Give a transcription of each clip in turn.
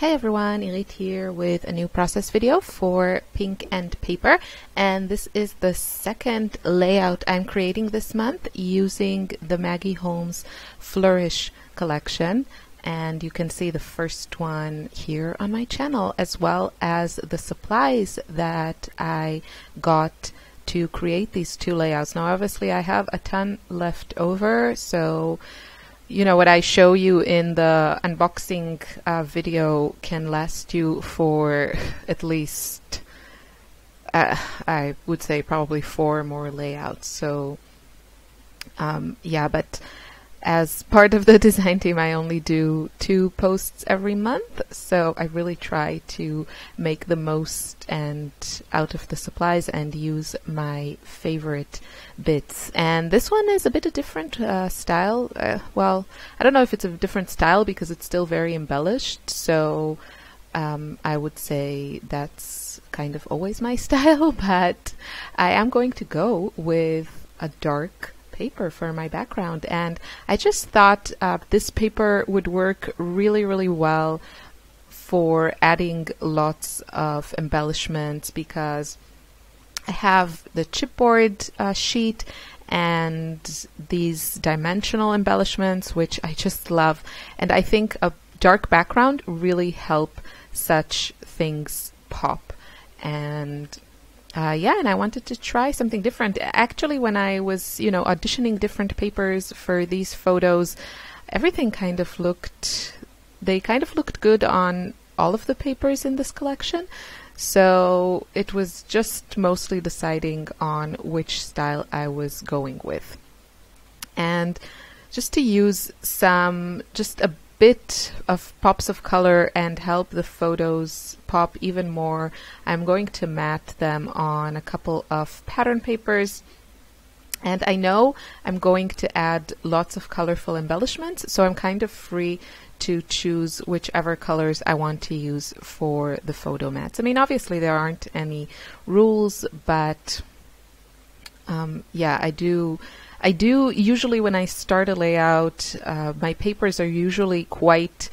Hey everyone, Irit here with a new process video for Pink and Paper, and this is the second layout I'm creating this month using the Maggie Holmes Flourish collection, and you can see the first one here on my channel as well as the supplies that I got to create these two layouts. Now obviously I have a ton left over, so you know, what I show you in the unboxing video can last you for at least, I would say probably 4 more layouts. So, yeah, but as part of the design team, I only do 2 posts every month. So I really try to make the most and out of the supplies and use my favorite bits. And this one is a bit a different style. Well, I don't know if it's a different style because it's still very embellished. So I would say that's kind of always my style, but I am going to go with a dark paper for my background, and I just thought this paper would work really well for adding lots of embellishments because I have the chipboard sheet and these dimensional embellishments, which I just love, and I think a dark background really help such things pop. And yeah, and I wanted to try something different. Actually, when I was, you know, auditioning different papers for these photos, everything kind of looked, they kind of looked good on all of the papers in this collection. So it was just mostly deciding on which style I was going with. And just to use just a bit of pops of color and help the photos pop even more, I'm going to mat them on a couple of pattern papers. And I know I'm going to add lots of colorful embellishments, so I'm kind of free to choose whichever colors I want to use for the photo mats. I mean, obviously there aren't any rules, but yeah, I do usually when I start a layout, my papers are usually quite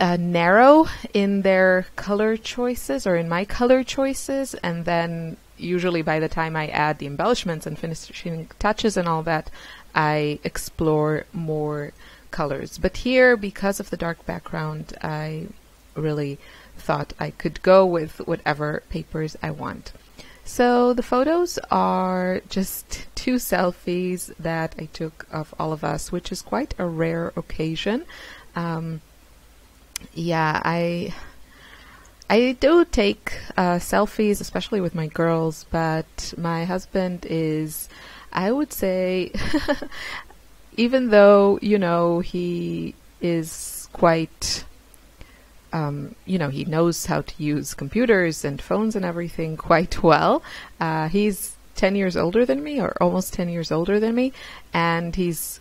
narrow in their color choices, or in my color choices, and then usually by the time I add the embellishments and finishing touches and all that, I explore more colors. But here, because of the dark background, I really thought I could go with whatever papers I want. So the photos are just 2 selfies that I took of all of us, which is quite a rare occasion. Yeah, I do take selfies, especially with my girls, but my husband is, I would say, even though, you know, he is quite you know, he knows how to use computers and phones and everything quite well. He's 10 years older than me, or almost 10 years older than me, and he's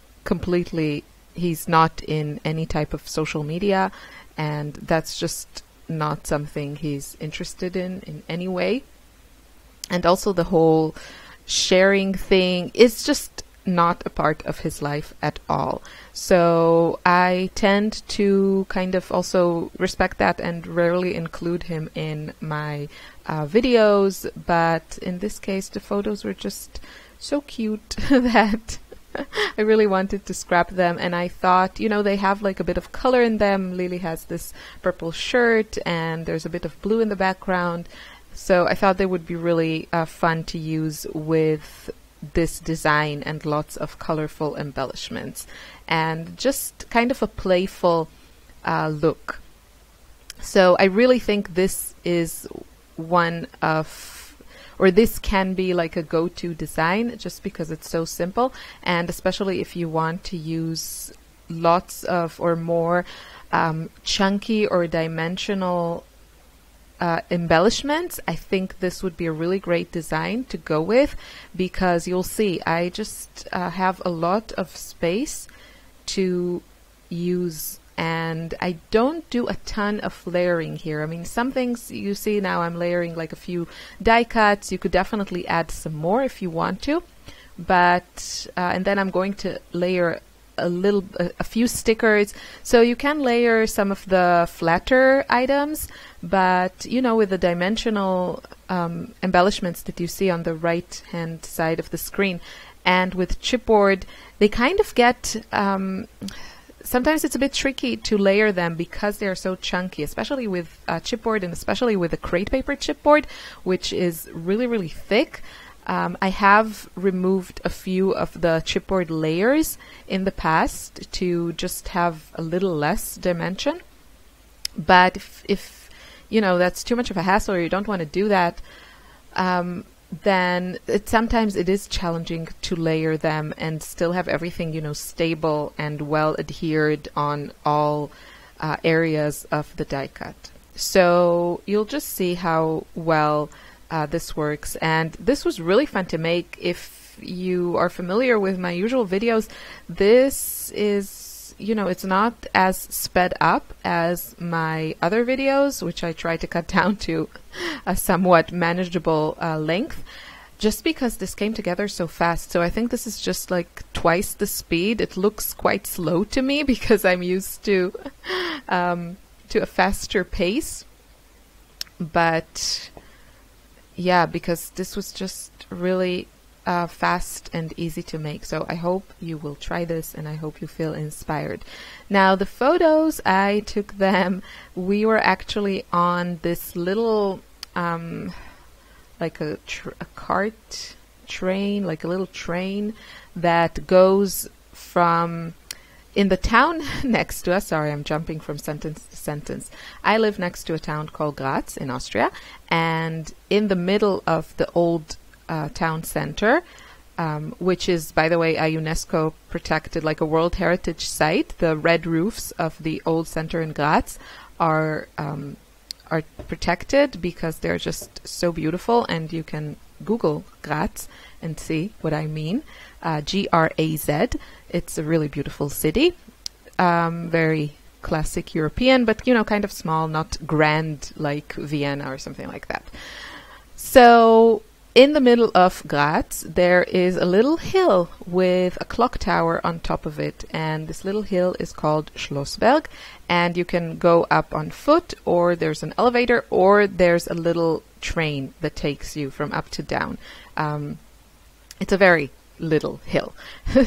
not in any type of social media, and that's just not something he's interested in any way. And also the whole sharing thing is just not a part of his life at all. So I tend to kind of also respect that and rarely include him in my videos, but in this case the photos were just so cute that I really wanted to scrap them. And I thought, you know, they have like a bit of color in them. Lily has this purple shirt and there's a bit of blue in the background, so I thought they would be really fun to use with this design and lots of colorful embellishments and just kind of a playful look. So I really think this is this can be like a go-to design just because it's so simple, and especially if you want to use lots of or more chunky or dimensional embellishments. I think this would be a really great design to go with, because you'll see I just have a lot of space to use, and I don't do a ton of layering here. I mean, some things you see now I'm layering like a few die cuts. You could definitely add some more if you want to, but and then I'm going to layer a few stickers. So you can layer some of the flatter items, but you know, with the dimensional embellishments that you see on the right hand side of the screen, and with chipboard, they kind of get sometimes it's a bit tricky to layer them because they are so chunky, especially with chipboard, and especially with the crate paper chipboard, which is really, really thick. I have removed a few of the chipboard layers in the past to just have a little less dimension. But if you know, that's too much of a hassle, or you don't want to do that, then sometimes it is challenging to layer them and still have everything, you know, stable and well adhered on all areas of the die cut. So you'll just see how well this works. And this was really fun to make. If you are familiar with my usual videos, this is, you know, it's not as sped up as my other videos, which I try to cut down to a somewhat manageable length, just because this came together so fast. So I think this is just like twice the speed. It looks quite slow to me because I'm used to a faster pace. But yeah, because this was just really fast and easy to make. So I hope you will try this, and I hope you feel inspired. Now, the photos, I took them, we were actually on this little like a cart train, like a little train that goes from in the town next to us. Sorry, I'm jumping from sentence to sentence. I live next to a town called Graz in Austria, and in the middle of the old town center, which is, by the way, a UNESCO protected, like a World Heritage Site. The red roofs of the old center in Graz are protected because they're just so beautiful, and you can Google Graz and see what I mean. Graz. It's a really beautiful city, very classic European, but you know, kind of small, not grand like Vienna or something like that. So in the middle of Graz, there is a little hill with a clock tower on top of it, and this little hill is called Schlossberg, and you can go up on foot, or there's an elevator, or there's a little train that takes you from up to down. It's a very little hill.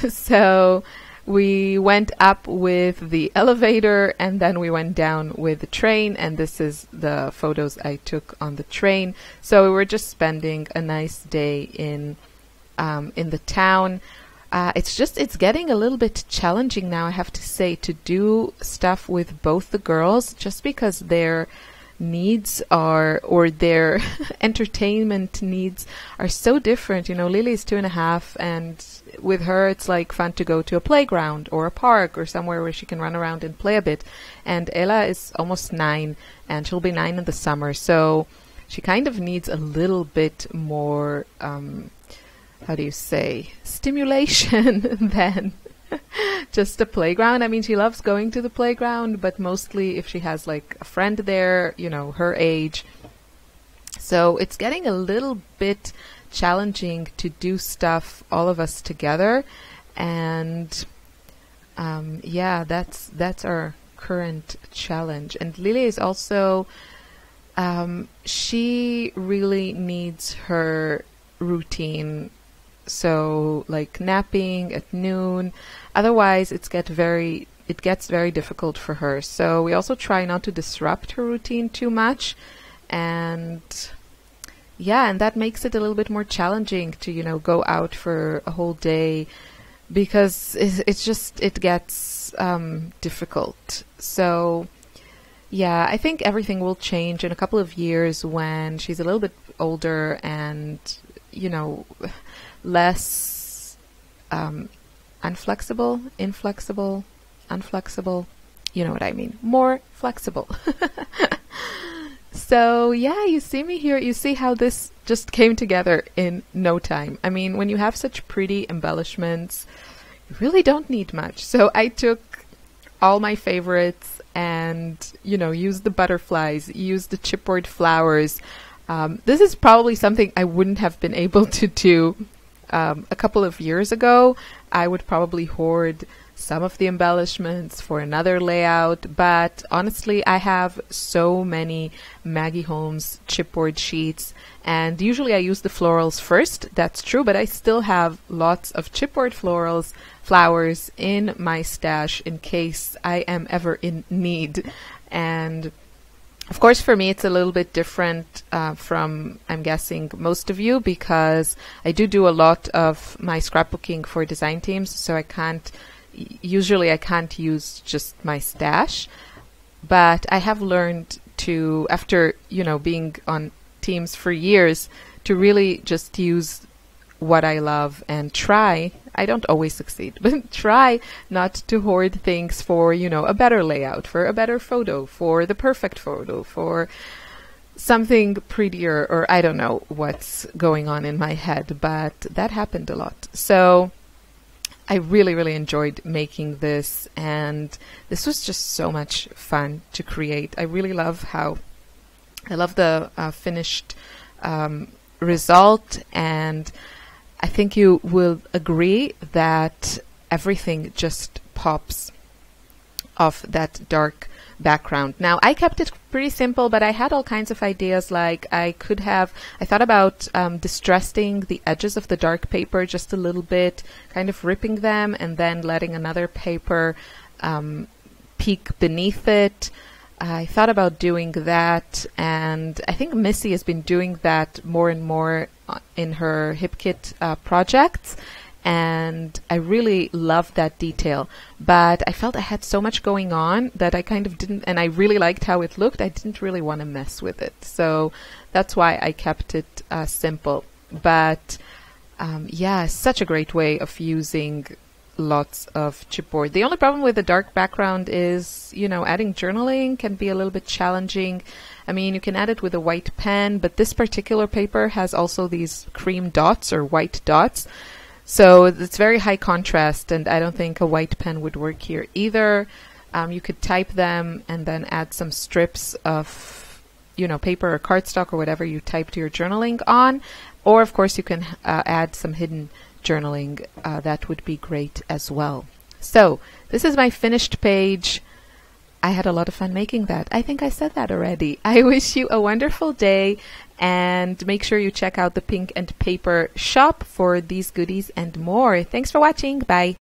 So we went up with the elevator, and then we went down with the train, and this is the photos I took on the train. So we were just spending a nice day in the town. It's getting a little bit challenging now, I have to say, to do stuff with both the girls, just because their needs are, or their entertainment needs are so different. You know, Lily's 2.5, and with her it's like fun to go to a playground or a park or somewhere where she can run around and play a bit. And Ella is almost 9, and she'll be 9 in the summer, so she kind of needs a little bit more how do you say, stimulation than just a playground. I mean, she loves going to the playground, but mostly if she has like a friend there, you know, her age. So it's getting a little bit challenging to do stuff, all of us together. And yeah, that's our current challenge. And Lily is also, she really needs her routine. So like napping at noon, otherwise it gets very difficult for her. So we also try not to disrupt her routine too much, and yeah, and that makes it a little bit more challenging to, you know, go out for a whole day, because it gets difficult. So yeah, I think everything will change in a couple of years when she's a little bit older and, you know, less inflexible, you know what I mean, more flexible. So yeah, you see me here, you see how this just came together in no time. I mean, when you have such pretty embellishments, you really don't need much. So I took all my favorites and, you know, used the butterflies, used the chipboard flowers. This is probably something I wouldn't have been able to do a couple of years ago. I would probably hoard some of the embellishments for another layout. But honestly, I have so many Maggie Holmes chipboard sheets, and usually I use the florals first, that's true, but I still have lots of chipboard flowers in my stash in case I am ever in need. And of course, for me, it's a little bit different from, I'm guessing, most of you, because I do a lot of my scrapbooking for design teams, so usually I can't use just my stash. But I have learned to, after, being on teams for years, to really just use what I love and try. I don't always succeed, but try not to hoard things for, a better layout, for a better photo, for the perfect photo, for something prettier, or I don't know what's going on in my head, but that happened a lot. So I really, really enjoyed making this, and this was just so much fun to create. I really love the finished result, and I think you will agree that everything just pops off that dark background. Now, I kept it pretty simple, but I had all kinds of ideas. Like I thought about distressing the edges of the dark paper just a little bit, kind of ripping them and then letting another paper peek beneath it. I thought about doing that, and I think Missy has been doing that more and more in her Hip Kit projects, and I really loved that detail. But I felt I had so much going on that I kind of didn't, and I really liked how it looked. I didn't really want to mess with it, so that's why I kept it simple. But yeah, such a great way of using lots of chipboard. The only problem with the dark background is, adding journaling can be a little bit challenging. I mean, you can add it with a white pen, but this particular paper has also these cream dots or white dots. So it's very high contrast, and I don't think a white pen would work here either. You could type them and then add some strips of, paper or cardstock or whatever you typed your journaling on. Or, of course, you can add some hidden journaling. That would be great as well. So this is my finished page. I had a lot of fun making that. I think I said that already. I wish you a wonderful day, and make sure you check out the Pink and Paper shop for these goodies and more. Thanks for watching. Bye.